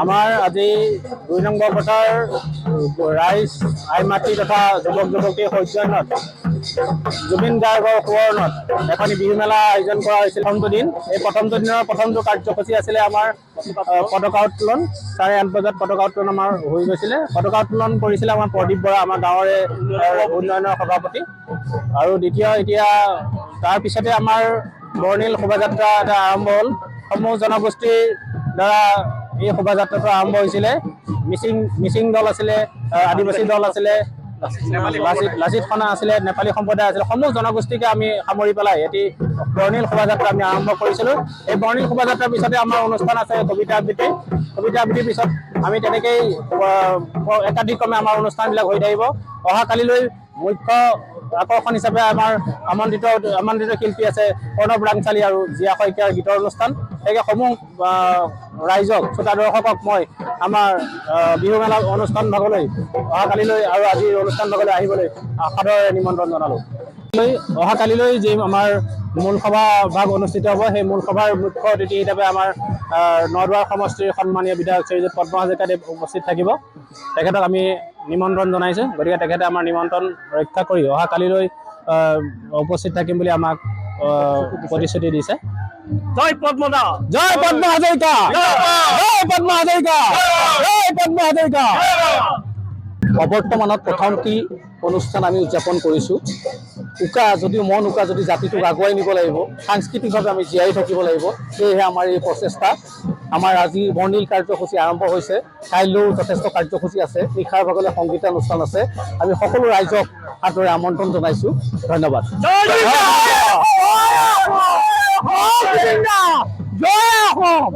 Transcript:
আমাৰ আজি ২ নং বৰপথাৰ ৰাইজ আইমাতৃ তথা যুৱক যুৱতীৰ সৌজন্যত জুবিন গাৰ্গৰ সোঁৱৰণত এখনি বিহু মেলা আয়োজন কৰা হৈছিল। প্ৰথমটো দিন এই প্ৰথমটো দিনৰ প্ৰথমটো কাৰ্যসূচী আছিলে আমাৰ পতাকা উত্তোলন। 8:30 বজাত পতাকা উত্তোলন আমাৰ হৈ গৈছিলে। পতাকা উত্তোলন কৰিছিলে আমাৰ প্ৰদীপ বৰা, আমাৰ গাঁৱৰে উন্নয়নৰ সভাপতি। আৰু দ্বিতীয় এতিয়া তাৰপিছতে আমাৰ বৰ্ণিল শোভাযাত্ৰা এটা আৰম্ভ হ'ল। সমূহ জনগোষ্ঠীৰ দ্বাৰা এই শোভাযাত্ৰাটো আৰম্ভ হৈছিলে। মিচিং দল আছিলে, আদিবাসী দল আছিলে, লাচিত খানা আছিলে, নেপালী সম্প্ৰদায় আছিলে। সমূহ জনগোষ্ঠীকে আমি সামৰি পেলাই এটি বৰ্ণিল শোভাযাত্ৰা আমি আৰম্ভ কৰিছিলোঁ। এই বৰ্ণিল শোভাযাত্ৰাৰ পিছতে আমাৰ অনুষ্ঠান আছে কবিতা আবৃত্তি। কবিতা আবৃত্তিৰ পিছত আমি তেনেকেই একাধিক্ৰমে আমাৰ অনুষ্ঠানবিলাক হৈ থাকিব। অহাকালিলৈ মুখ্য আকৰ্ষণ হিচাপে আমাৰ আমন্ত্ৰিত শিল্পী আছে প্ৰণৱ ৰাংচালী আৰু জিয়া শইকীয়াৰ গীতৰ অনুষ্ঠান। সেয়ে সমূহ ৰাইজক, শ্ৰোতা দৰ্শকক মই আমাৰ বিহু মেলা অনুষ্ঠান ভাগলৈ অহাকালিলৈ আৰু আজিৰ অনুষ্ঠান ভাগলৈ আহিবলৈ সাদৰেৰে নিমন্ত্ৰণ জনালোঁ। অহাকালিলৈ যি আমাৰ মূল সভা ভাগ অনুষ্ঠিত হ'ব, সেই মূল সভাৰ মুখ্য অতিথি হিচাপে আমাৰ নদুৱাৰ সমষ্টিৰ সন্মানীয় বিধায়ক শ্ৰীযুত পদ্ম হাজৰিকাদেৱ উপস্থিত থাকিব। তেখেতক আমি নিমন্ত্ৰণ জনাইছোঁ। গতিকে তেখেতে আমাৰ নিমন্ত্ৰণ ৰক্ষা কৰি অহাকালিলৈ উপস্থিত থাকিম বুলি আমাক প্ৰতিশ্ৰুতি দিছে। জয় পদ্মদা, জয় পদ্ম হাজৰিকা, জয় পদ্ম হাজৰিকা, জয় পদ্ম হাজৰিকা। অবৰ্তমানত প্ৰথমটি অনুষ্ঠান আমি উদযাপন কৰিছোঁ। যদিও মন উকা, যদি জাতিটোক আগুৱাই নিব লাগিব, সাংস্কৃতিকভাৱে আমি জীয়াই থাকিব লাগিব, সেয়েহে আমাৰ এই প্ৰচেষ্টা। আমাৰ আজি বৰ্ণিল কাৰ্যসূচী আৰম্ভ হৈছে। কাইলৈও যথেষ্ট কাৰ্যসূচী আছে। নিশাৰ ভাগলৈ সংগীতানুষ্ঠান আছে। আমি সকলো ৰাইজক সাদৰে আমন্ত্ৰণ জনাইছোঁ। ধন্যবাদ। জয় অসম।